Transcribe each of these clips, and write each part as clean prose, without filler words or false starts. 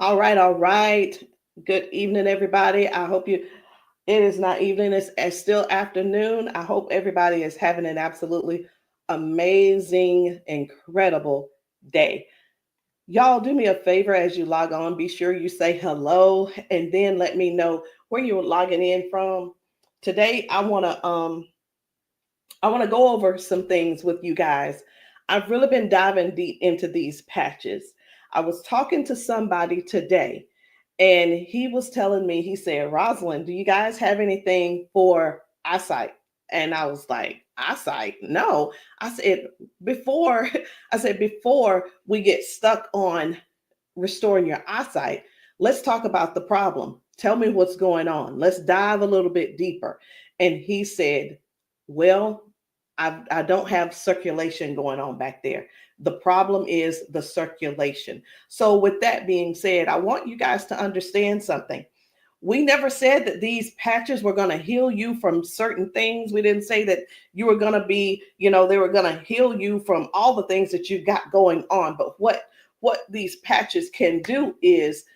All right, all right. Good evening, everybody. I hope it is not evening, it's still afternoon. I hope everybody is having an absolutely amazing, incredible day. Y'all, do me a favor as you log on. Be sure you say hello and then let me know where you're logging in from. Today, I want to go over some things with you guys. I've really been diving deep into these patches. I was talking to somebody today, and he was telling me, he said, Rosalind, do you guys have anything for eyesight? And I was like, eyesight? No. I said, before, before we get stuck on restoring your eyesight, let's talk about the problem. Tell me what's going on. Let's dive a little bit deeper. And he said, well, I don't have circulation going on back there. The problem is the circulation. So, with that being said, I want you guys to understand something. We never said that these patches were going to heal you from certain things. We didn't say that you were going to be, they were going to heal you from all the things that you got going on. But what these patches can do is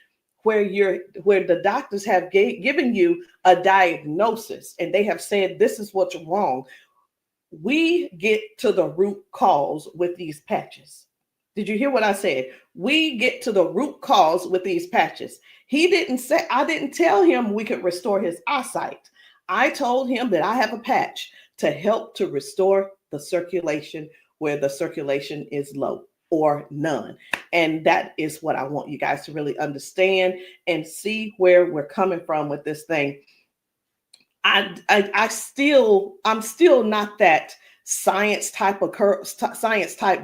where the doctors have given you a diagnosis and they have said this is what's wrong. We get to the root cause with these patches. Did you hear what I said? We get to the root cause with these patches. He didn't say, I didn't tell him we could restore his eyesight. I told him that I have a patch to help to restore the circulation where the circulation is low or none. And that is what I want you guys to really understand and see where we're coming from with this thing. I'm still not that science type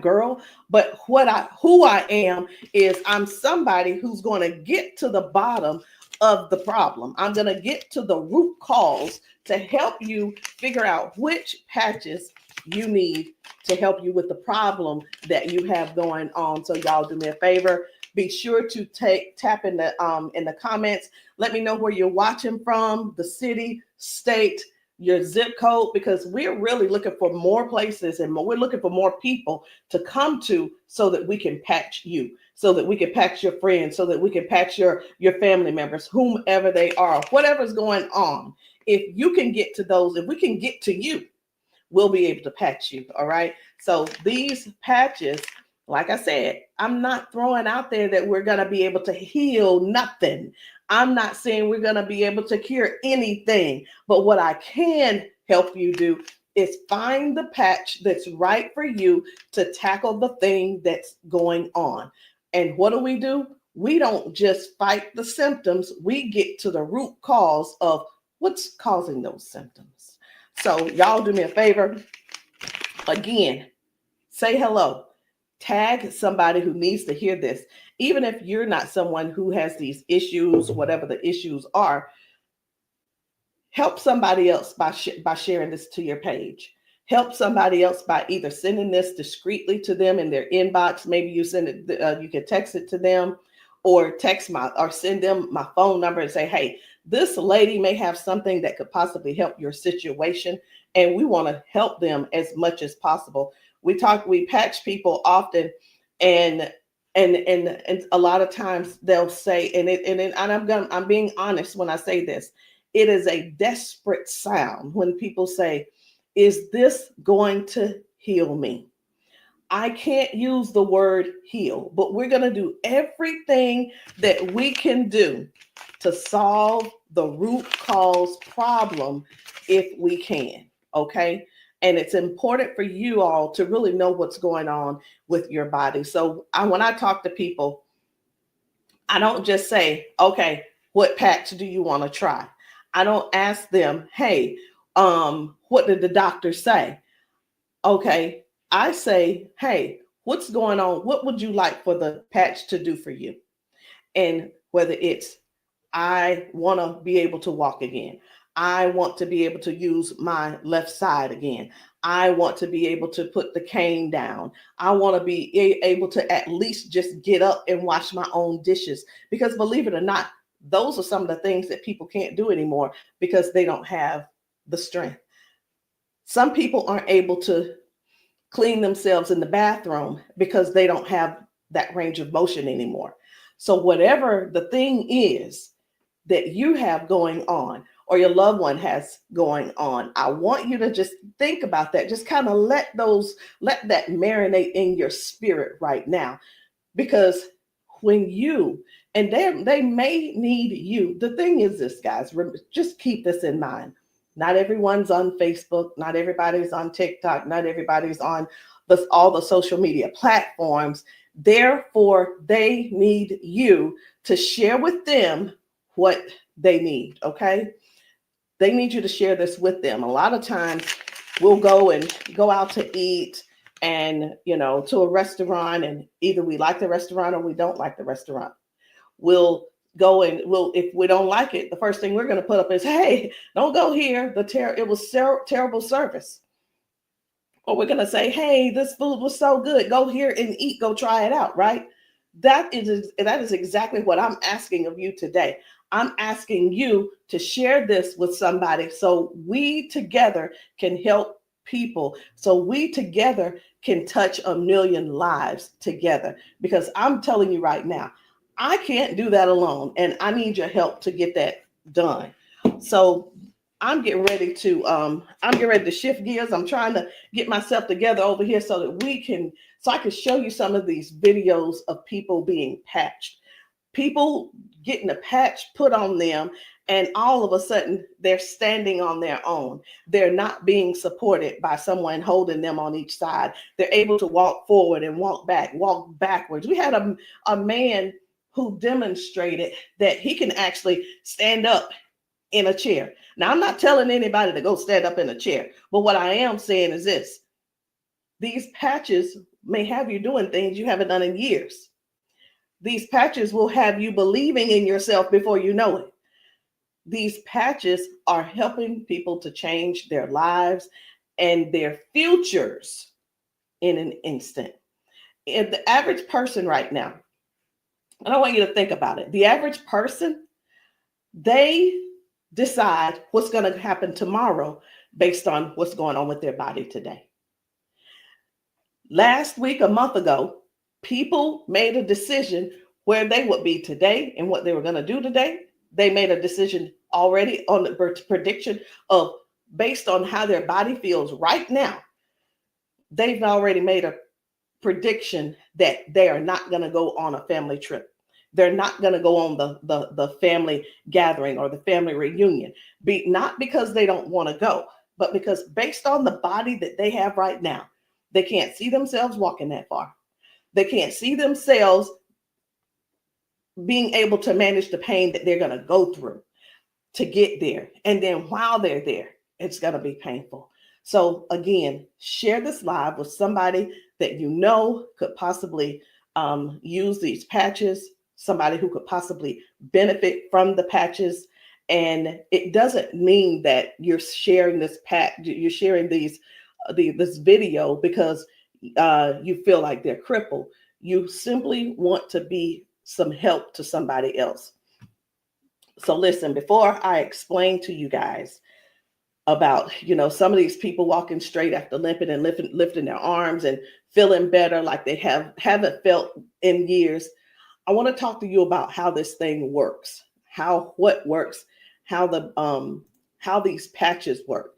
girl, but who I am is I'm somebody who's going to get to the bottom of the problem. I'm going to get to the root cause to help you figure out which patches you need to help you with the problem that you have going on. So y'all do me a favor, be sure to tap in the comments. Let me know where you're watching from, the city, state, your zip code, because we're really looking for more places and we're looking for more people to come to so that we can patch you, so that we can patch your friends, so that we can patch your family members, whomever they are, whatever's going on. If you can get to those, if we can get to you, we'll be able to patch you. All right. So these patches, like I said, I'm not throwing out there that we're going to be able to heal nothing. I'm not saying we're going to be able to cure anything. But what I can help you do is find the patch that's right for you to tackle the thing that's going on. And what do? We don't just fight the symptoms, we get to the root cause of what's causing those symptoms. So, y'all do me a favor. Again, say hello. Tag somebody who needs to hear this. Even if you're not someone who has these issues, whatever the issues are, help somebody else by sharing this to your page. Help somebody else by either sending this discreetly to them in their inbox. Maybe you send it, you can text it to them, or send them my phone number and say, hey, this lady may have something that could possibly help your situation, and we want to help them as much as possible. We patch people often, and and a lot of times they'll say, I'm being honest when I say this, it is a desperate sound when people say, is this going to heal me? I can't use the word heal, but we're going to do everything that we can do to solve the root cause problem if we can. Okay. And it's important for you all to really know what's going on with your body. So when I talk to people, I don't just say, okay, what patch do you want to try? I don't ask them, hey, what did the doctor say? Okay, I say, hey, what's going on? What would you like for the patch to do for you? And whether it's, I want to be able to walk again. I want to be able to use my left side again. I want to be able to put the cane down. I want to be able to at least just get up and wash my own dishes. Because believe it or not, those are some of the things that people can't do anymore because they don't have the strength. Some people aren't able to clean themselves in the bathroom because they don't have that range of motion anymore. So whatever the thing is that you have going on or your loved one has going on, I want you to just think about that. Just kind of let that marinate in your spirit right now. Because when you, and they may need you. The thing is this, guys, just keep this in mind. Not everyone's on Facebook, not everybody's on TikTok, not everybody's on all the social media platforms. Therefore, they need you to share with them what they need, okay? They need you to share this with them. A lot of times we'll go out to eat and, to a restaurant, and either we like the restaurant or we don't like the restaurant. We'll go and if we don't like it, the first thing we're going to put up is, hey, don't go here. It was terrible service. Or we're going to say, hey, this food was so good. Go here and eat. Go try it out, right? That is exactly what I'm asking of you today. I'm asking you to share this with somebody so we together can help people, so we together can touch 1 million lives together. Because I'm telling you right now, I can't do that alone, and I need your help to get that done. So I'm getting ready to shift gears. I'm trying to get myself together over here so that I can show you some of these videos of people being patched, people getting a patch put on them, and all of a sudden they're standing on their own. They're not being supported by someone holding them on each side. They're able to walk forward and walk backwards. We had a man who demonstrated that he can actually stand up in a chair. Now, I'm not telling anybody to go stand up in a chair, but what I am saying is this: these patches may have you doing things you haven't done in years. These patches will have you believing in yourself before you know it. These patches are helping people to change their lives and their futures in an instant. And the average person right now, and I want you to think about it. The average person, they decide what's going to happen tomorrow based on what's going on with their body today. Last week, a month ago, people made a decision where they would be today and what they were going to do today. They made a decision already on the prediction of based on how their body feels right now. They've already made a prediction that they are not going to go on a family trip. They're not going to go on the family gathering or the family reunion. Not because they don't want to go, but because based on the body that they have right now, they can't see themselves walking that far. They can't see themselves being able to manage the pain that they're going to go through to get there. And then while they're there, it's going to be painful. So again, share this live with somebody that you know could possibly use these patches, somebody who could possibly benefit from the patches. And it doesn't mean that you're sharing this you're sharing this video because you feel like they're crippled. You simply want to be some help to somebody else. So listen, before I explain to you guys about, some of these people walking straight after limping and lifting their arms and feeling better like they haven't felt in years, I want to talk to you about how this thing works, what works, how these patches work.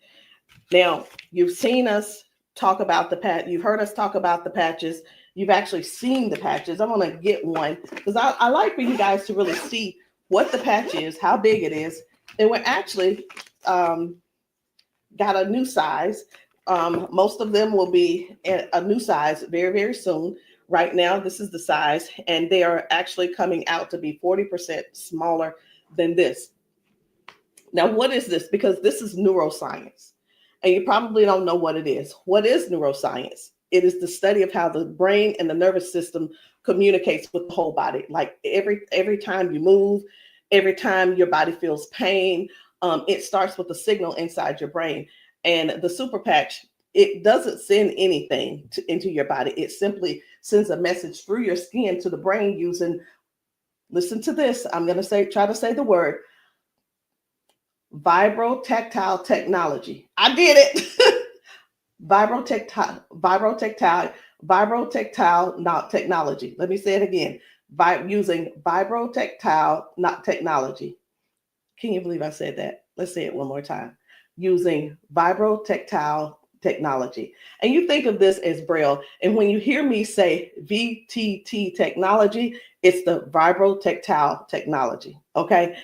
Now, you've seen us talk about you've heard us talk about the patches. You've actually seen the patches. I'm going to get one because I like for you guys to really see what the patch is, how big it is. And we're actually got a new size. Most of them will be a new size very, very soon. Right now, this is the size, and they are actually coming out to be 40% smaller than this. Now, what is this? Because this is neuroscience, and you probably don't know what it is. What is neuroscience? It is the study of how the brain and the nervous system communicates with the whole body. Like every time you move, every time your body feels pain, it starts with a signal inside your brain. And the super patch, it doesn't send anything into your body. It simply sends a message through your skin to the brain using, listen to this, I'm going to try to say the word, vibrotactile technology. I did it. Vibrotactile technology. Let me say it again. using vibrotactile not technology. Can you believe I said that? Let's say it one more time. Using vibrotactile technology. And you think of this as Braille. And when you hear me say VTT technology, it's the vibrotactile technology. Okay.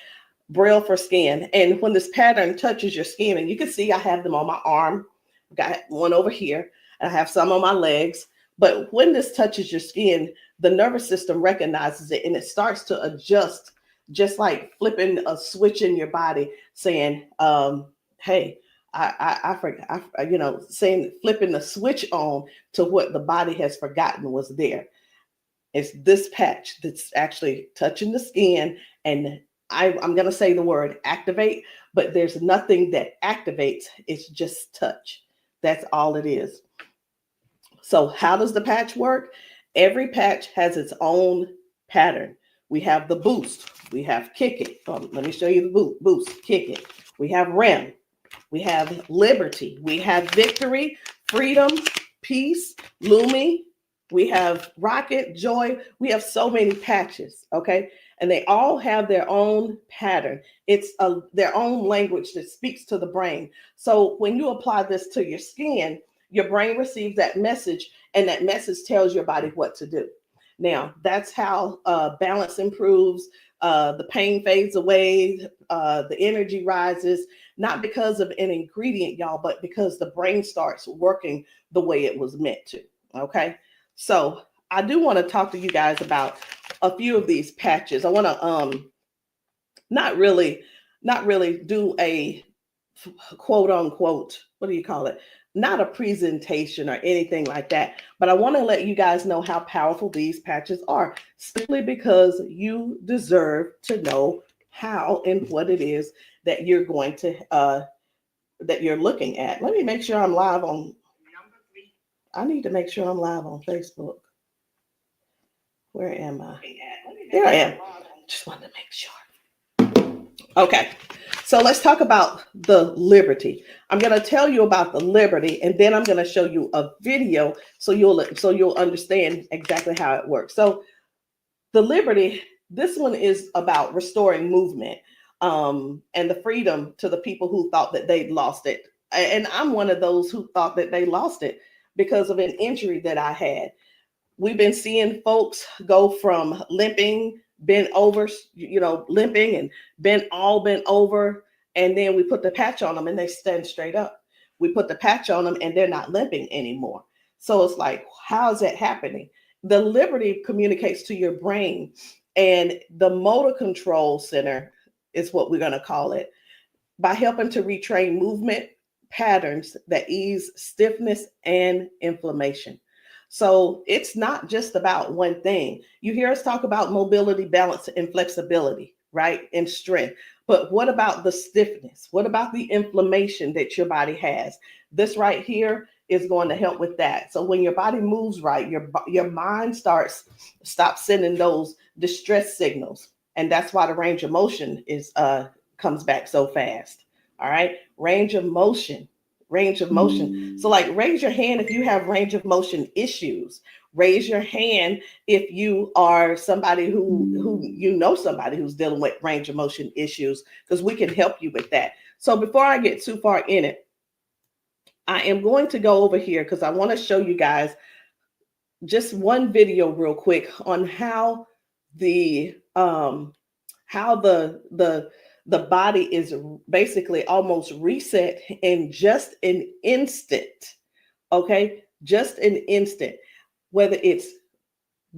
Braille for skin. And when this pattern touches your skin, and you can see I have them on my arm, got one over here, and I have some on my legs. But when this touches your skin, the nervous system recognizes it and it starts to adjust, just like flipping a switch in your body, saying, hey, I forgot, saying, flipping the switch on to what the body has forgotten was there. It's this patch that's actually touching the skin, and I'm going to say the word activate, but there's nothing that activates. It's just touch. That's all it is. So how does the patch work? Every patch has its own pattern. We have the boost. We have kick it. Let me show you the boost, kick it. We have REM. We have liberty. We have victory, freedom, peace, Lumi. We have rocket, joy. We have so many patches, okay? And they all have their own pattern. It's their own language that speaks to the brain. So when you apply this to your skin, your brain receives that message, and that message tells your body what to do. Now, that's how balance improves, the pain fades away, the energy rises, not because of an ingredient, y'all, but because the brain starts working the way it was meant to, okay? So I do want to talk to you guys about a few of these patches. I want to not really do a quote unquote, what do you call it? Not a presentation or anything like that, but I want to let you guys know how powerful these patches are, simply because you deserve to know how and what it is that you're going to that you're looking at. Let me make sure I'm live on. I need to make sure I'm live on Facebook. Where am I? There I am. Just wanted to make sure. Okay. So let's talk about the liberty. I'm going to tell you about the liberty, and then I'm going to show you a video so you'll understand exactly how it works. So the liberty, this one is about restoring movement and the freedom to the people who thought that they'd lost it. And I'm one of those who thought that they lost it because of an injury that I had. We've been seeing folks go from limping, bent over, limping and bent over. And then we put the patch on them and they stand straight up. We put the patch on them and they're not limping anymore. So it's like, how is that happening? The liberty communicates to your brain, and the motor control center is what we're going to call it, by helping to retrain movement patterns that ease stiffness and inflammation. So it's not just about one thing. You hear us talk about mobility, balance, and flexibility, right? And strength. But what about the stiffness? What about the inflammation that your body has? This right here is going to help with that. So when your body moves right, your mind stops sending those distress signals. And that's why the range of motion comes back so fast. All right. Range of motion. So like, raise your hand if you have range of motion issues. Raise your hand if you are somebody who somebody who's dealing with range of motion issues, because we can help you with that. So before I get too far in it, I am going to go over here because I want to show you guys just one video real quick on how the body is basically almost reset in just an instant. Okay, just an instant. Whether it's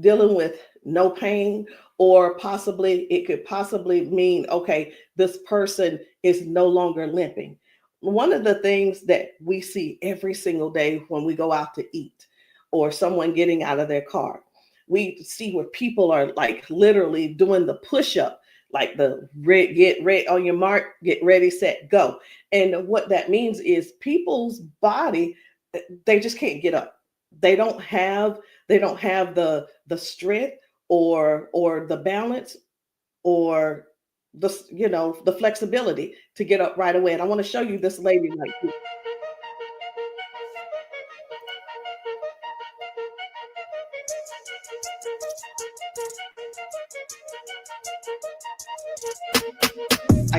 dealing with no pain, or it could possibly mean, okay, this person is no longer limping. One of the things that we see every single day when we go out to eat, or someone getting out of their car, we see where people are like literally doing the push-up, like the get ready on your mark, get ready, set, go. And what that means is people's body, they just can't get up. They don't have the strength or the balance or the flexibility to get up right away. And I want to show you this lady right here.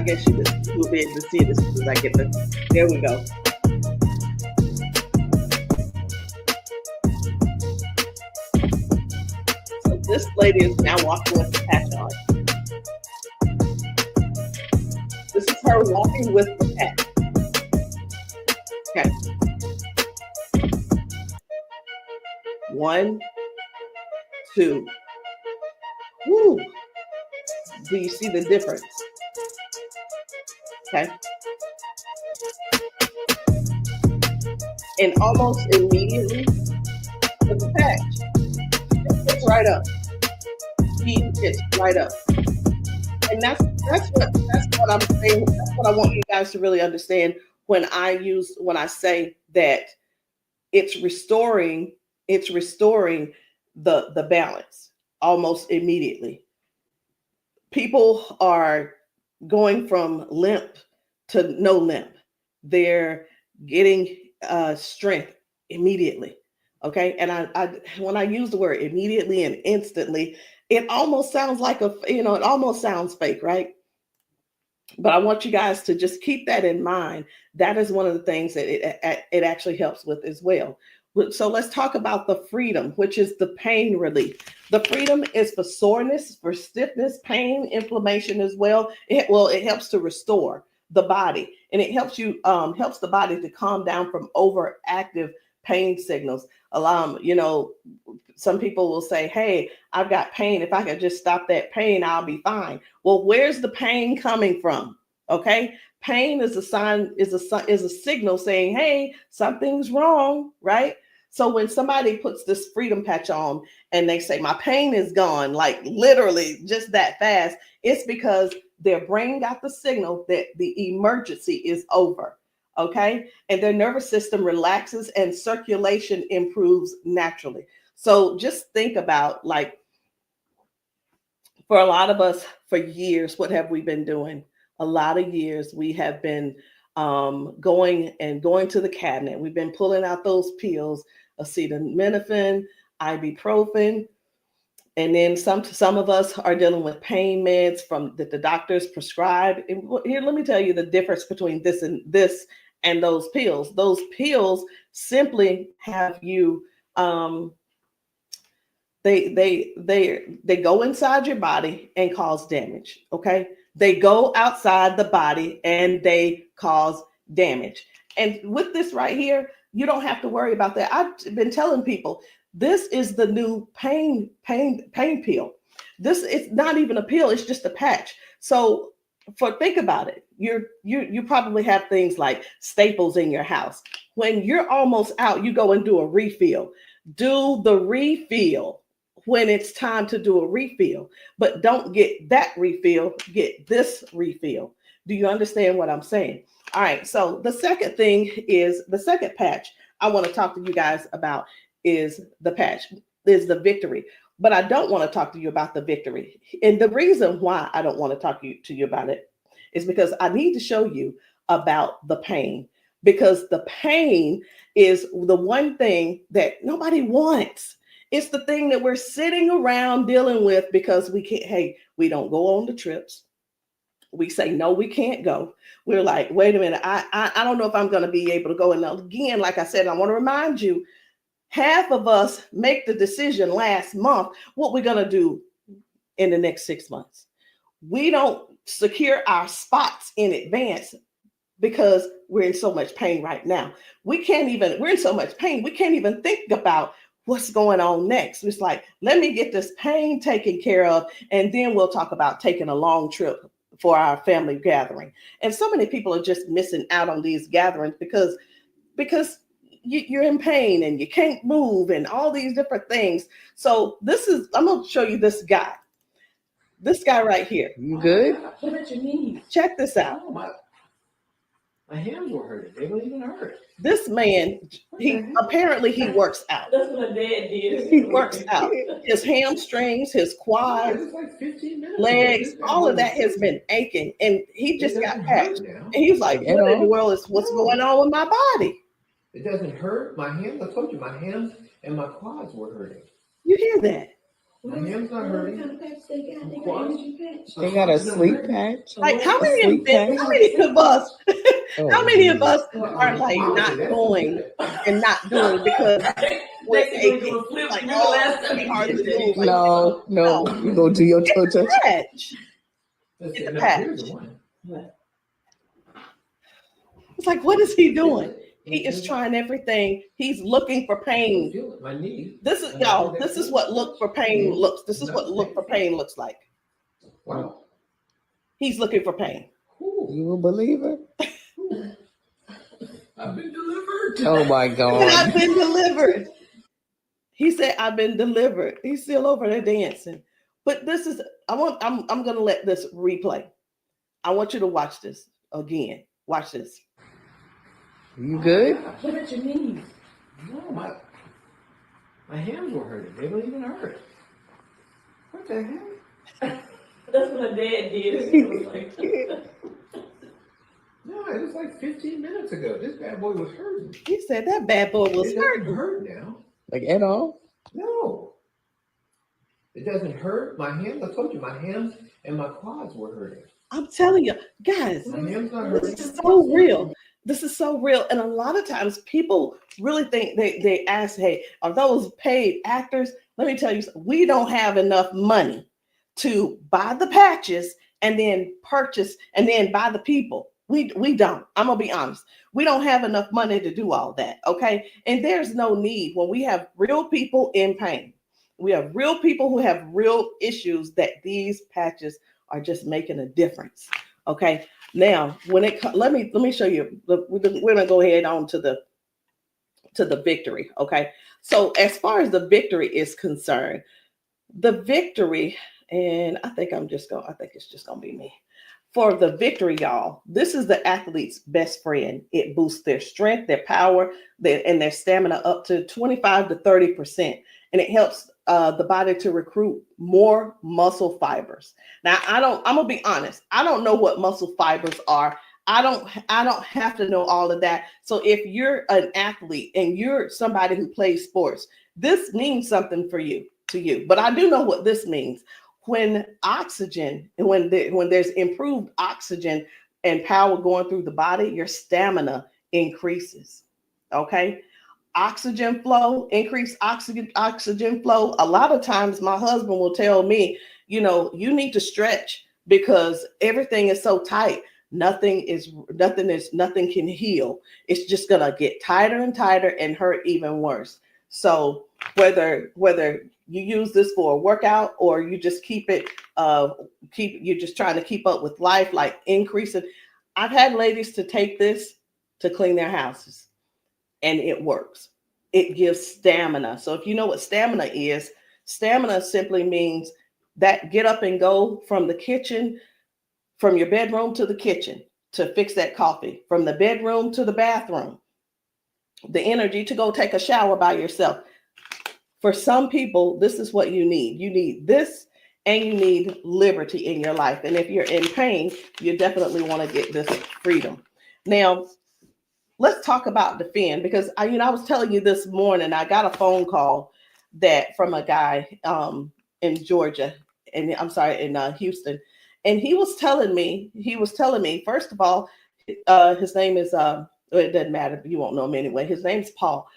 I guess you will be able to see it as soon as I get the. There we go. So this lady is now walking with the patch on. This is her walking with the patch. Okay. 1, 2. Woo. Do you see the difference? Okay. And almost immediately, with the patch, it gets right up. He gets right up. And that's what I'm saying. That's what I want you guys to really understand when I say that it's restoring the balance almost immediately. People are going from limp to no limp. They're getting strength immediately. Okay. And I when I use the word immediately and instantly, it almost sounds like it almost sounds fake, right? But I want you guys to just keep that in mind. That is one of the things that it actually helps with as well. So let's talk about the freedom, which is the pain relief. The freedom is for soreness, for stiffness, pain, inflammation as well. It helps to restore the body, and it helps the body to calm down from overactive pain signals. Some people will say, "Hey, I've got pain. If I could just stop that pain, I'll be fine." Well, where's the pain coming from? Okay. Pain is a sign, is a signal saying, "Hey, something's wrong," right? So when somebody puts this freedom patch on and they say, "My pain is gone," like literally just that fast, it's because their brain got the signal that the emergency is over. Okay. And their nervous system relaxes and circulation improves naturally. So just think about, like, for a lot of us, for years, what have we been doing? A lot of years we have been going to the cabinet. We've been pulling out those pills, acetaminophen, ibuprofen, and then some of us are dealing with pain meds that the doctors prescribe. And here, let me tell you the difference between this and those pills. Those pills simply have you they go inside your body and cause damage. Okay. They go outside the body and they cause damage. And with this right here, you don't have to worry about that. I've been telling people, this is the new pain pill. This is not even a pill, it's just a patch. So think about it. You probably have things like staples in your house. When you're almost out, you go and do a refill. Do the refill when it's time to do a refill, but don't get that refill, get this refill. Do you understand what I'm saying? All right. So the second patch I want to talk to you guys about is the victory. But I don't want to talk to you about the victory. And the reason why I don't want to talk to you about it is because I need to show you about the pain, because the pain is the one thing that nobody wants. It's the thing that we're sitting around dealing with because we don't go on the trips. We say, no, we can't go. We're like, wait a minute, I don't know if I'm going to be able to go. And again, like I said, I want to remind you, half of us make the decision last month what we're going to do in the next 6 months. We don't secure our spots in advance because we're in so much pain right now. We're in so much pain, we can't even think about what's going on next. It's like, let me get this pain taken care of, and then we'll talk about taking a long trip for our family gathering. And so many people are just missing out on these gatherings because you're in pain and you can't move and all these different things. So I'm going to show you this guy right here. You good? What about your knees? Check this out. Oh, my hands were hurting. They don't even hurt. This man, he works out. That's what my dad did. He works out. His hamstrings, his quads, like 15 minutes legs, all of that has been aching. And he just got patched. And he was like, what in the world is what's going on with my body? It doesn't hurt. My hands, I told you, my hands and my quads were hurting. You hear that? My hand's not hurting. What kind of patch they got? They got Quads. energy patch. They got a sleep patch. Like how A many sleep patch. how many of us Oh, how many of us Well, are like not going and not doing because we're Next thing aching? you flip, Like, remember oh, last it's time be you hard did to that? move. Like, No, no. you go do your toe touch. Patch. Let's It's see, a no, patch. here's the one. It's like, what is he doing? Feel it. He is trying everything. He's looking for pain. Feel it. My knee. This is y'all. This is what look for pain looks. This is what look for pain looks like. Wow. He's looking for pain. Ooh, You a believer? I've been delivered. Oh my And God. I've been delivered. He said, "I've been delivered." He's still over there dancing. But this is. I'm gonna let this replay. I want you to watch this again. Watch this. You good? What about your knees? No, my hands were hurting. They don't even hurt. What the heck? That's what my dad did. It was like, No, it was like 15 minutes ago. This bad boy was hurting. He said that bad boy was It doesn't hurting. hurt now. Like at all? No. It doesn't hurt. My hands, I told you, my hands and my quads were hurting. I'm telling you, guys. My hands not hurting. This is so real. This is so real. And a lot of times people really think they ask, hey, are those paid actors? Let me tell you, we don't have enough money to buy the patches and then purchase and then buy the people. We don't. I'm gonna be honest. We don't have enough money to do all that. Okay. And there's no need when we have real people in pain. We have real people who have real issues that these patches are just making a difference. Okay. Now, when it let me show you. We're gonna go ahead on to the victory. Okay. So as far as the victory is concerned, the victory, and I think it's just gonna be me. For the victory, y'all, this is the athlete's best friend. It boosts their strength, their power, and their stamina up to 25 to 30%. And it helps the body to recruit more muscle fibers. Now, I'm gonna be honest. I don't know what muscle fibers are. I don't have to know all of that. So if you're an athlete and you're somebody who plays sports, this means something to you. But I do know what this means. When oxygen and when there's improved oxygen and power going through the body, your stamina increases. Okay. Oxygen flow, increased oxygen flow. A lot of times my husband will tell me, you need to stretch because everything is so tight. Nothing can heal. It's just gonna get tighter and tighter and hurt even worse. So whether you use this for a workout or you just you're just trying to keep up with life, like increasing. I've had ladies to take this to clean their houses and it works. It gives stamina. So if you know what stamina simply means that get up and go from the kitchen, from your bedroom to the kitchen to fix that coffee, from the bedroom to the bathroom, the energy to go take a shower by yourself. For some people, this is what you need. You need this and you need liberty in your life. And if you're in pain, you definitely want to get this freedom. Now, let's talk about defend because I was telling you this morning, I got a phone call from a guy in Georgia, and I'm sorry, in Houston. And he was telling me, first of all, his name is, it doesn't matter, you won't know him anyway. His name's Paul.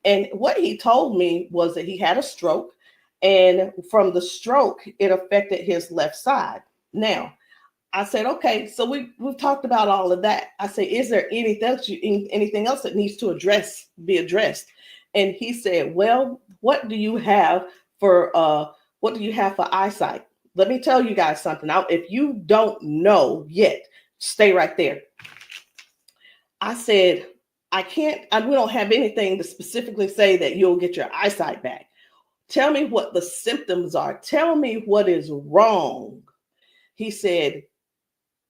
And what he told me was that he had a stroke, and from the stroke, it affected his left side. Now, I said, okay, so we've talked about all of that. I said, is there anything else that needs to be addressed? And he said, well, what do you have for eyesight? Let me tell you guys something. Now, if you don't know yet, stay right there. I said, we don't have anything to specifically say that you'll get your eyesight back. Tell me what the symptoms are. Tell me what is wrong. He said,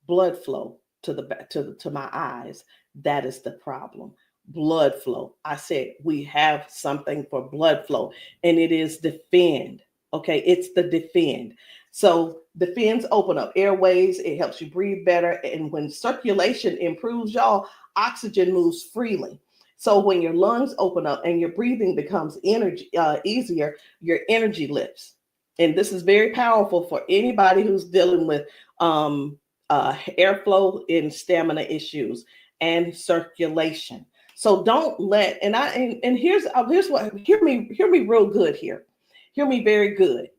blood flow to my eyes. That is the problem. Blood flow. I said, we have something for blood flow, and it is defend. Okay, it's the defend. So defends open up airways. It helps you breathe better. And when circulation improves, y'all, oxygen moves freely. So when your lungs open up and your breathing becomes easier, your energy lifts. and this is very powerful for anybody who's dealing with airflow and stamina issues and circulation. So don't let, and here's what, hear me real good here. Hear me very good.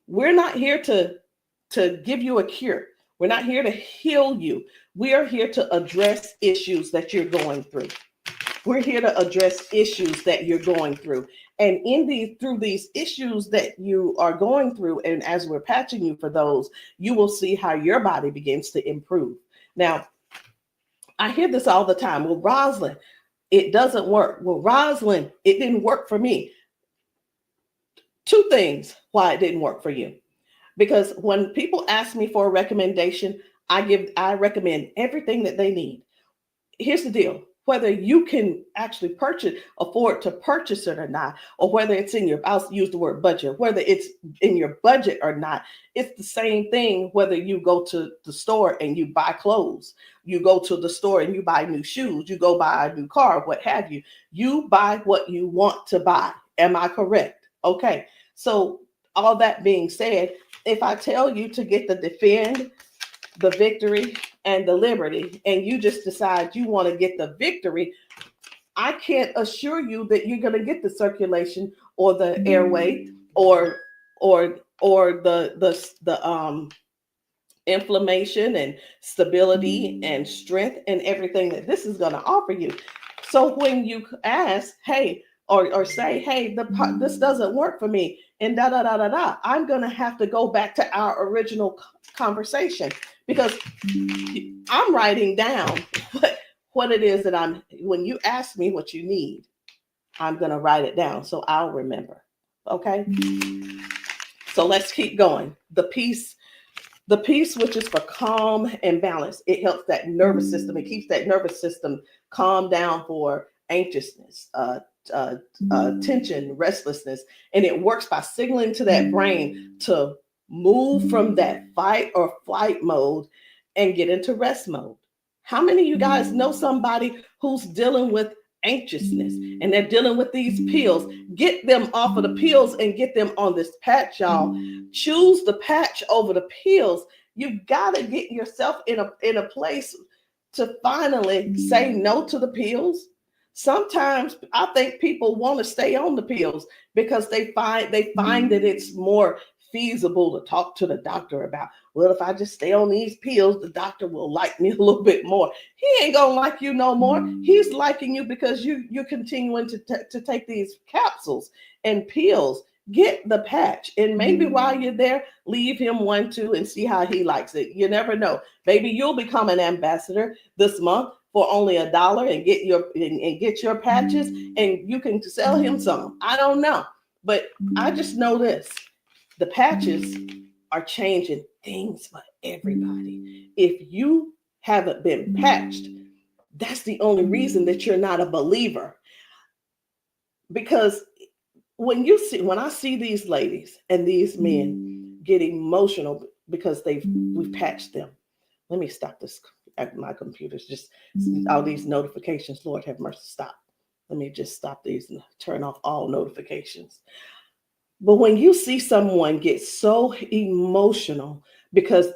We're not here to give you a cure. We're not here to heal you. We are here to address issues that you're going through. We're here to address issues that you're going through. And through these issues that you are going through, and as we're patching you for those, you will see how your body begins to improve. Now, I hear this all the time. Well, Rosalind, it doesn't work. Well, Rosalind, it didn't work for me. Two things why it didn't work for you. Because when people ask me for a recommendation, I recommend everything that they need. Here's the deal. Whether you can actually afford to purchase it or not, or whether it's I'll use the word budget, whether it's in your budget or not, it's the same thing whether you go to the store and you buy clothes, you go to the store and you buy new shoes, you go buy a new car, what have you. You buy what you want to buy. Am I correct? Okay. So all that being said, if I tell you to get the Defend, the Victory, and the Liberty, and you just decide you want to get the Victory, I can't assure you that you're going to get the circulation or the airway or the inflammation and stability and strength and everything that this is going to offer you. So when you ask, hey, or say, hey, this doesn't work for me, and I'm going to have to go back to our original conversation, because I'm writing down what it is that when you ask me what you need, I'm going to write it down so I'll remember. Okay. So let's keep going. The peace, which is for calm and balance. It helps that nervous system. It keeps that nervous system calm down for anxiousness, tension, restlessness. And it works by signaling to that brain to move from that fight or flight mode and get into rest mode. How many of you guys know somebody who's dealing with anxiousness and they're dealing with these pills? Get them off of the pills and get them on this patch, y'all. Choose the patch over the pills. You got to get yourself in a place to finally say no to the pills. Sometimes I think people want to stay on the pills because they find that it's more feasible to talk to the doctor about, well, if I just stay on these pills, the doctor will like me a little bit more. He ain't gonna like you no more. He's liking you because you're continuing to take these capsules and pills. Get the patch, and maybe while you're there, leave him one too and see how he likes it. You never know. Maybe you'll become an ambassador this month for only $1 and get your patches, and you can sell him some. I don't know, but I just know this. The patches are changing things for everybody. If you haven't been patched, that's the only reason that you're not a believer. Because when I see these ladies and these men get emotional because we've patched them. Let me stop this. My computer's just all these notifications. Lord have mercy, stop. Let me just stop these and turn off all notifications. But when you see someone get so emotional because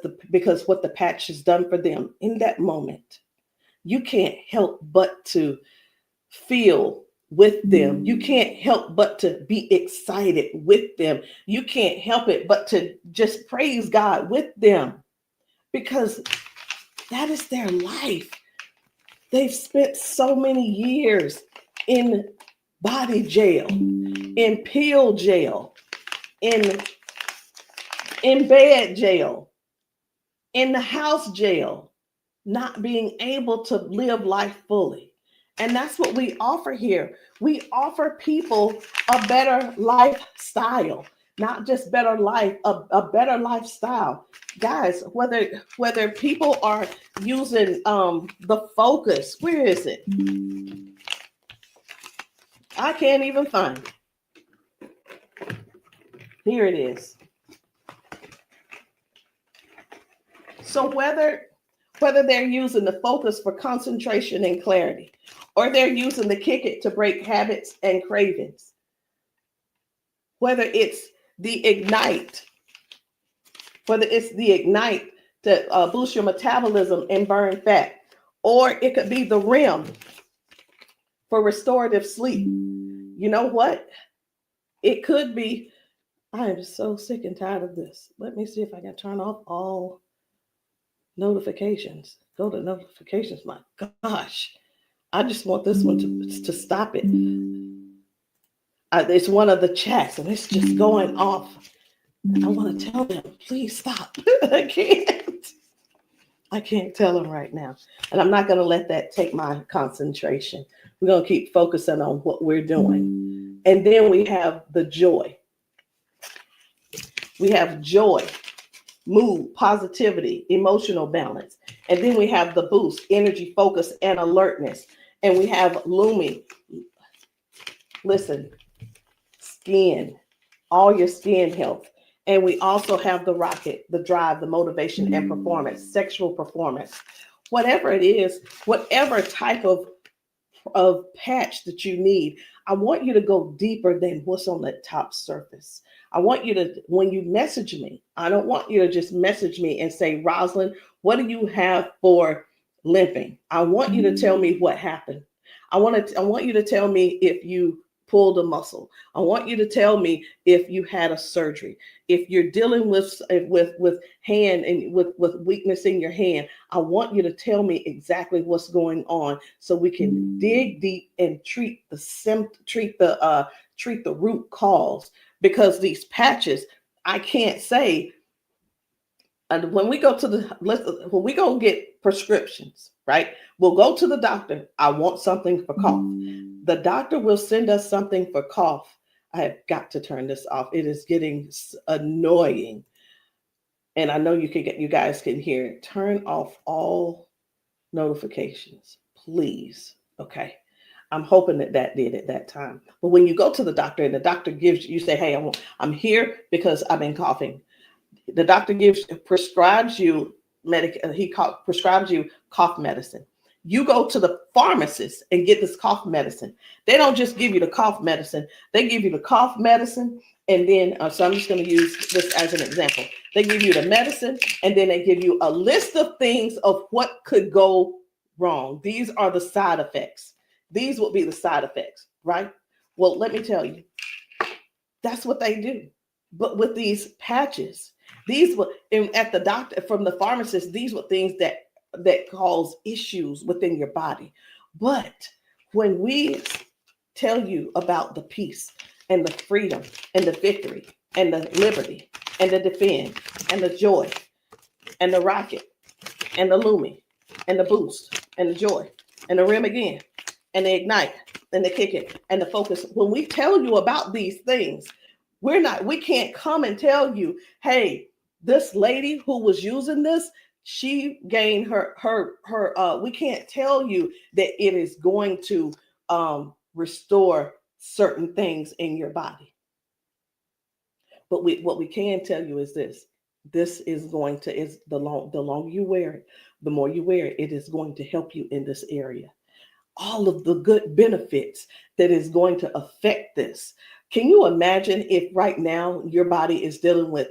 what the patch has done for them in that moment, you can't help but to feel with them. You can't help but to be excited with them. You can't help it but to just praise God with them, because that is their life. They've spent so many years in body jail, in pill jail, in bed jail, in the house jail, not being able to live life fully. And that's what we offer here. We offer people a better lifestyle, not just better life, a better lifestyle. Guys, whether people are using the Focus, where is it? I can't even find it. Here it is. So whether they're using the Focus for concentration and clarity, or they're using the Kick It to break habits and cravings, whether it's the Ignite. It's the Ignite to boost your metabolism and burn fat. Or it could be the REM for restorative sleep. You know what? It could be, I am so sick and tired of this. Let me see if I can turn off all notifications. Go to notifications. My gosh. I just want this one to stop it. It's one of the chats and it's just going off. I want to tell them, please stop. I can't tell them right now. And I'm not going to let that take my concentration. We're going to keep focusing on what we're doing. And then we have the joy. We have joy, mood, positivity, emotional balance. And then we have the boost, energy, focus, and alertness. And we have Lumi. Listen, skin, all your skin health. And we also have the rocket, the drive, the motivation and performance, sexual performance. Whatever it is, whatever type of patch that you need, I want you to go deeper than what's on the top surface. I want you to, when you message me, I don't want you to just message me and say, Rosalind, what do you have for limping? I want you to tell me what happened. I want you to tell me if you pulled a muscle. I want you to tell me if you had a surgery. If you're dealing with hand and with weakness in your hand, I want you to tell me exactly what's going on so we can dig deep and treat the root cause. Because these patches, I can't say. And when we go get prescriptions, right? We'll go to the doctor. I want something for cough. The doctor will send us something for cough. I have got to turn this off. It is getting annoying. And I know you guys can hear it. Turn off all notifications, please. Okay. I'm hoping that did at that time. But when you go to the doctor and the doctor gives you say, hey, I'm here because I've been coughing. The doctor prescribes you prescribes you cough medicine. You go to the pharmacist and get this cough medicine. They don't just give you the cough medicine. They give you the cough medicine. And then, so I'm just going to use this as an example. They give you the medicine and then they give you a list of things of what could go wrong. These are the side effects. These will be the side effects, right? Well, let me tell you, that's what they do. But with these patches, these were at the doctor, from the pharmacist, these were things that cause issues within your body. But when we tell you about the peace and the freedom and the victory and the liberty and the defend and the joy and the rocket and the Lumi and the boost and the joy and the REM again and the ignite and the kick it and the focus, when we tell you about these things, we can't come and tell you, hey, this lady who was using this, she gained we can't tell you that it is going to restore certain things in your body. But what we can tell you is this is going to, the longer you wear it, the more you wear it, it is going to help you in this area. All of the good benefits that is going to affect this. Can you imagine if right now your body is dealing with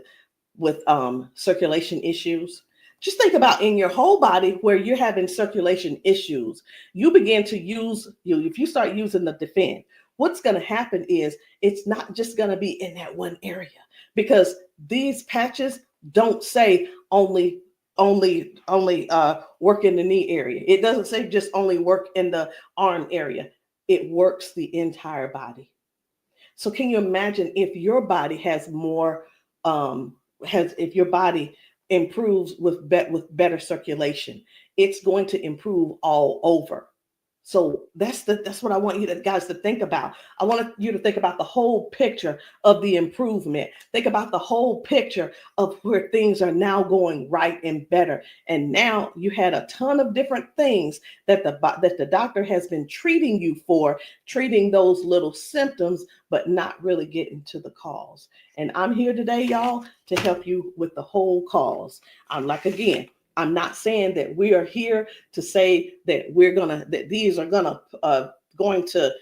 circulation issues? Just think about in your whole body where you're having circulation issues. You begin to if you start using the defend, what's going to happen is it's not just going to be in that one area, because these patches don't say only work in the knee area. It doesn't say just only work in the arm area. It works the entire body. So can you imagine if your body has more, if your body improves with better circulation, it's going to improve all over. So that's what I want you guys to think about. I want you to think about the whole picture of the improvement. Think about the whole picture of where things are now going right and better. And now you had a ton of different things that the doctor has been treating you for, treating those little symptoms, but not really getting to the cause. And I'm here today, y'all, to help you with the whole cause. I'm not saying that we are here to say that these are going to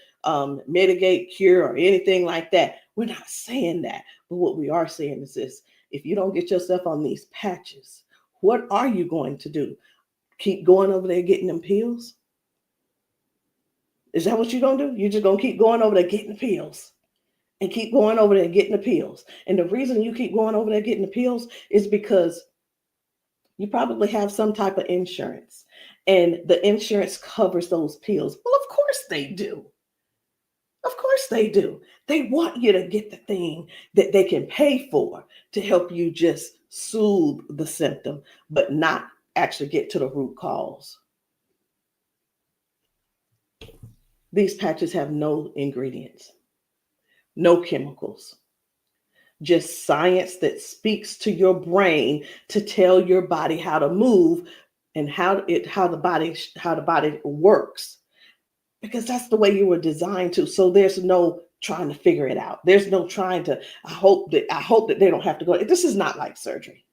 mitigate, cure, or anything like that. We're not saying that. But what we are saying is this: if you don't get yourself on these patches, what are you going to do? Keep going over there getting them pills? Is that what you're going to do? You're just going to keep going over there getting the pills and keep going over there getting the pills. And the reason you keep going over there getting the pills is because you probably have some type of insurance, and the insurance covers those pills. Well, of course they do. Of course they do. They want you to get the thing that they can pay for to help you just soothe the symptom, but not actually get to the root cause. These patches have no ingredients, no chemicals, just science that speaks to your brain to tell your body how to move and how the body works, because that's the way you were designed to. So there's no trying to figure it out. There's no trying to, I hope that they don't have to go. This is not like surgery.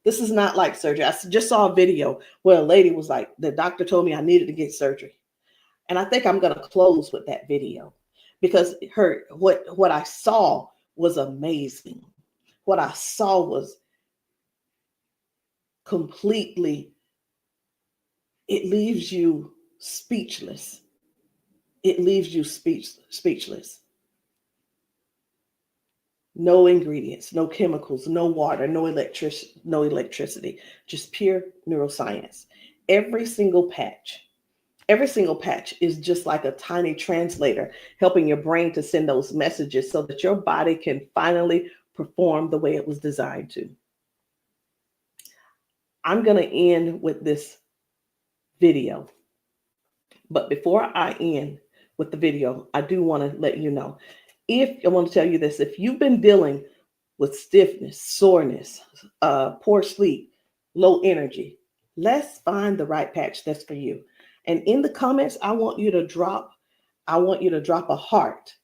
This is not like surgery. I just saw a video where a lady was like, the doctor told me I needed to get surgery. And I think I'm going to close with that video, because what I saw was amazing. What I saw was completely, it leaves you speechless. It leaves you speechless. No ingredients, no chemicals, no water, no electricity, just pure neuroscience. Every single patch is just like a tiny translator, helping your brain to send those messages so that your body can finally perform the way it was designed to. I'm going to end with this video. But before I end with the video, I do want to let you know, I want to tell you this: if you've been dealing with stiffness, soreness, poor sleep, low energy, let's find the right patch that's for you. And in the comments, I want you to drop a heart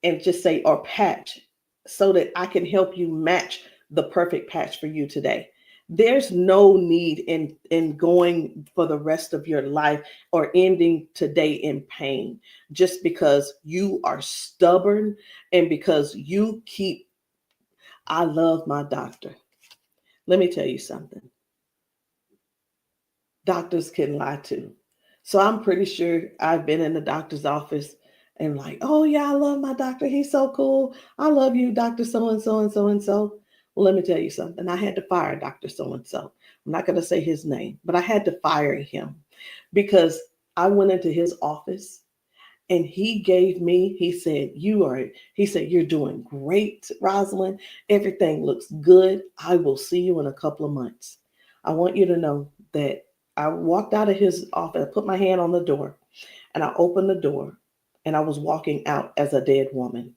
and just say, or patch, so that I can help you match the perfect patch for you today. There's no need in going for the rest of your life or ending today in pain just because you are stubborn and because you keep, I love my doctor. Let me tell you something. Doctors can lie too. So I'm pretty sure I've been in the doctor's office and like, oh yeah, I love my doctor. He's so cool. I love you, Dr. So-and-so and so-and-so. Well, let me tell you something. I had to fire Dr. So-and-so. I'm not going to say his name, but I had to fire him because I went into his office and he said, you're doing great, Rosalind. Everything looks good. I will see you in a couple of months. I want you to know that I walked out of his office, I put my hand on the door, and I opened the door, and I was walking out as a dead woman.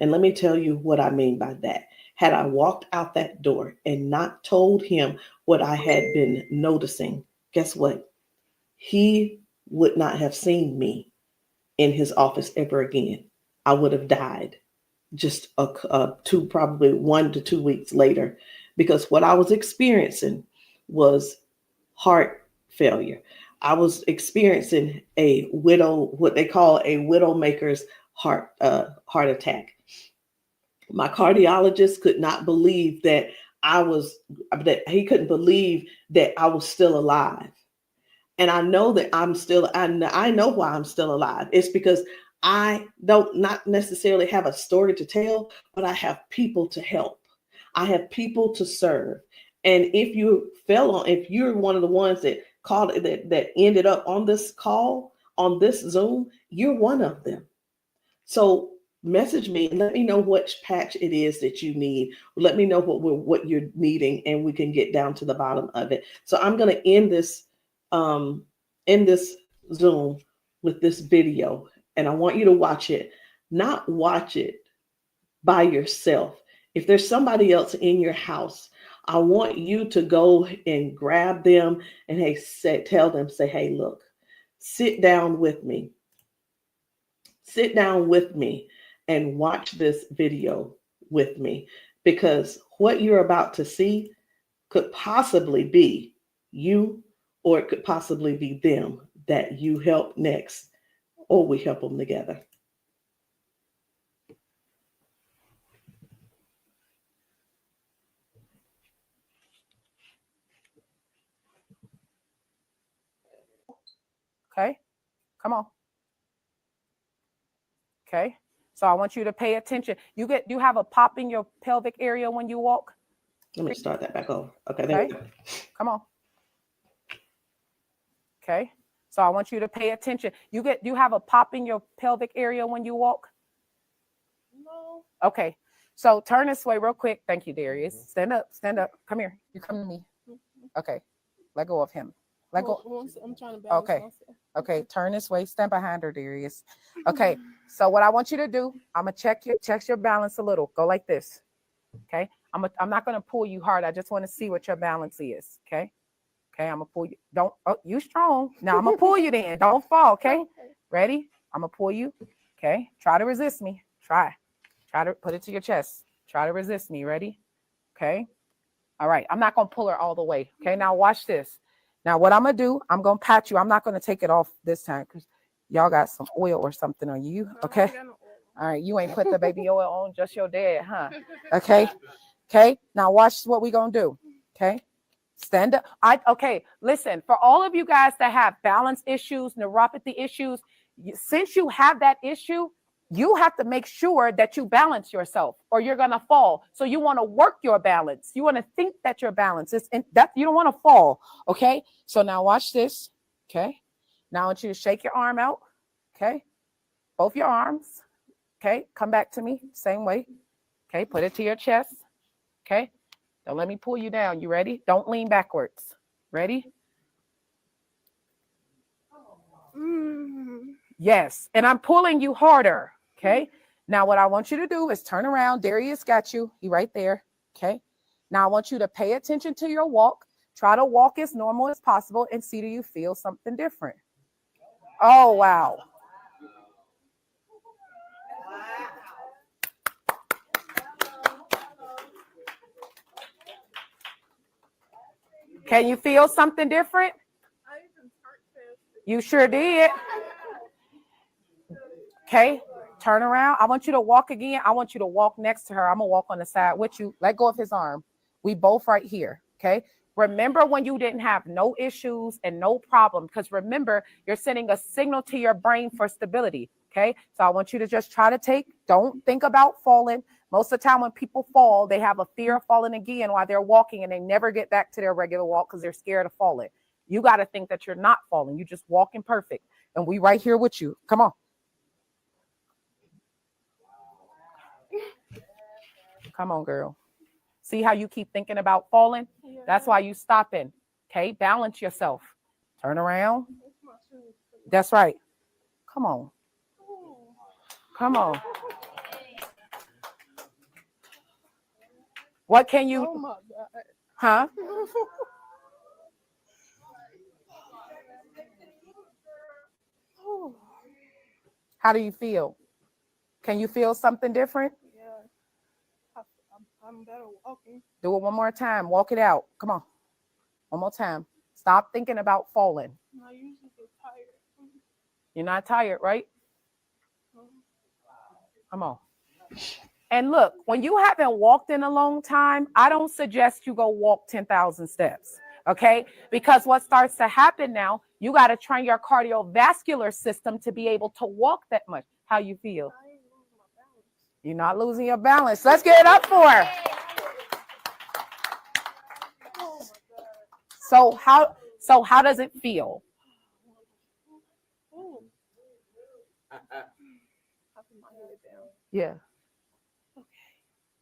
And let me tell you what I mean by that. Had I walked out that door and not told him what I had been noticing, guess what? He would not have seen me in his office ever again. I would have died just probably 1 to 2 weeks later, because what I was experiencing was heart failure. I was experiencing what they call a widowmaker's heart attack. My cardiologist could not believe that he couldn't believe that I was still alive. And I know that I know why I'm still alive. It's because I don't not necessarily have a story to tell, but I have people to help. I have people to serve. And if you're one of the ones that that ended up on this call, on this Zoom, you're one of them. So message me and let me know which patch it is that you need. Let me know what you're needing, and we can get down to the bottom of it. So I'm going to end this Zoom with this video, and I want you to watch it. Not watch it by yourself. If there's somebody else in your house, I want you to go and grab them and tell them, hey, look, sit down with me. Sit down with me and watch this video with me, because what you're about to see could possibly be you, or it could possibly be them that you help next, or we help them together. Okay, come on. Okay, so I want you to pay attention. You have a pop in your pelvic area when you walk. Let me start that back over. Okay, there we go. Come on. Okay, so I want you to pay attention. You have a pop in your pelvic area when you walk. No. Okay, so turn this way real quick. Thank you, Darius. Stand up. Come here. You come to me. Okay, let go of him. Let go. I'm trying to balance Okay. myself. Okay, turn this way. Stand behind her, Darius. Okay, so what I want you to do, I'm gonna check your balance a little. Go like this. Okay, I'm not gonna pull you hard. I just want to see what your balance is. Okay, I'm gonna pull you. You strong. Now I'm gonna pull you. Then don't fall. Okay, ready? I'm gonna pull you. Okay, try to resist me. Try to put it to your chest. Try to resist me. Ready? Okay. All right. I'm not gonna pull her all the way. Okay. Now watch this. Now, what I'm going to do, I'm going to pat you. I'm not going to take it off this time because y'all got some oil or something on you. Okay. All right. You ain't put the baby oil on, just your dad, huh? Okay. Okay. Now, watch what we going to do. Okay. Stand up. Okay. Listen, for all of you guys that have balance issues, neuropathy issues, since you have that issue, you have to make sure that you balance yourself or you're going to fall. So you want to work your balance. You want to think that your balance is that you don't want to fall. Okay. So now watch this. Okay. Now I want you to shake your arm out. Okay. Both your arms. Okay. Come back to me. Same way. Okay. Put it to your chest. Okay. Don't let me pull you down. You ready? Don't lean backwards. Ready? Yes. And I'm pulling you harder. Okay. Now what I want you to do is turn around. Darius got you. He right there. Okay. Now I want you to pay attention to your walk. Try to walk as normal as possible and see, do you feel something different? Oh, wow. Can you feel something different? You sure did. Okay. Turn around. I want you to walk again. I want you to walk next to her. I'm going to walk on the side with you. Let go of his arm. We both right here. Okay. Remember when you didn't have no issues and no problem, because remember, you're sending a signal to your brain for stability. Okay. So I want you to just try to don't think about falling. Most of the time when people fall, they have a fear of falling again while they're walking and they never get back to their regular walk because they're scared of falling. You got to think that you're not falling. You're just walking perfect. And we right here with you. Come on. Come on, girl. See how you keep thinking about falling? Yeah. That's why you stopping. Okay, balance yourself. Turn around. That's right. Come on. Come on. What can you? Oh my God. Huh? How do you feel? Can you feel something different? I'm better walking. Do it one more time. Walk it out. Come on. One more time. Stop thinking about falling. I usually get tired. You're not tired, right? Come on. And look, when you haven't walked in a long time, I don't suggest you go walk 10,000 steps. Okay? Because what starts to happen now, you got to train your cardiovascular system to be able to walk that much. How you feel? You're not losing your balance. Let's get it up for her. So how does it feel? Yeah. Okay.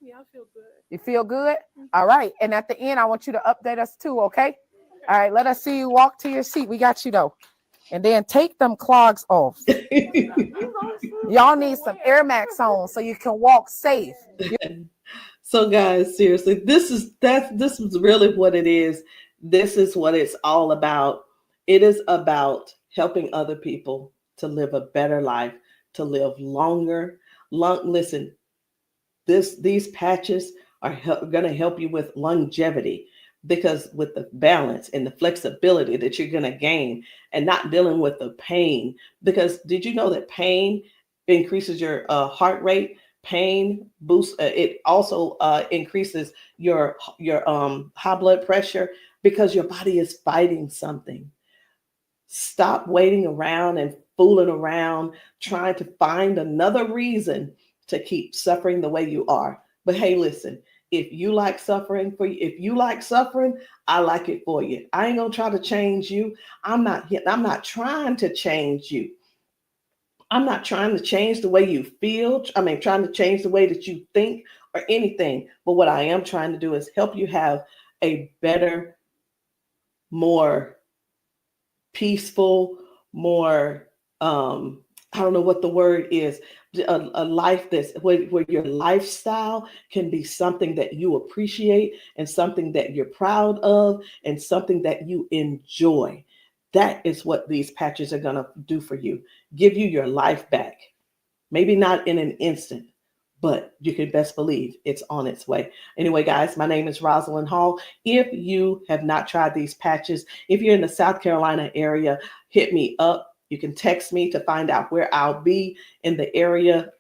Yeah, I feel good. You feel good? All right. And at the end, I want you to update us too, okay? All right, let us see you walk to your seat. We got you though. And then take them clogs off. Y'all need some Air Max on so you can walk safe. So guys, seriously, this is really what it is. This is what it's all about. It is about helping other people to live a better life, to live longer. Listen, these patches are going to help you with longevity, because with the balance and the flexibility that you're going to gain and not dealing with the pain. Because did you know that pain increases your heart rate? Pain boosts. It also increases your high blood pressure because your body is fighting something. Stop waiting around and fooling around, trying to find another reason to keep suffering the way you are. But hey, listen, if you like suffering if you like suffering, I like it for you. I ain't gonna try to change you. I'm not trying to change you. I'm not trying to change the way you feel. Trying to change the way that you think or anything. But what I am trying to do is help you have a better, more peaceful, more, I don't know what the word is, a life that's where your lifestyle can be something that you appreciate and something that you're proud of and something that you enjoy. That is what these patches are going to do for you. Give you your life back. Maybe not in an instant, but you can best believe it's on its way. Anyway, guys, my name is Rosalind Hall. If you have not tried these patches, if you're in the South Carolina area, hit me up. You can text me to find out where I'll be in the area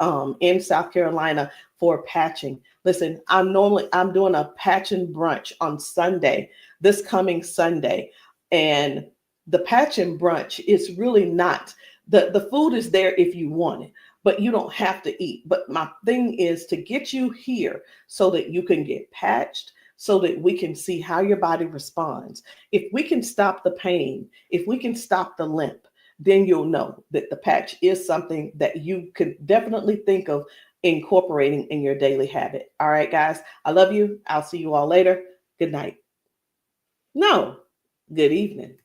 in South Carolina for patching. Listen, I'm doing a patching brunch on Sunday, this coming Sunday. And the patching brunch is really not, the food is there if you want it, but you don't have to eat. But my thing is to get you here so that you can get patched, so that we can see how your body responds. If we can stop the pain, if we can stop the limp, then you'll know that the patch is something that you could definitely think of incorporating in your daily habit. All right, guys, I love you. I'll see you all later. Good night. No, good evening.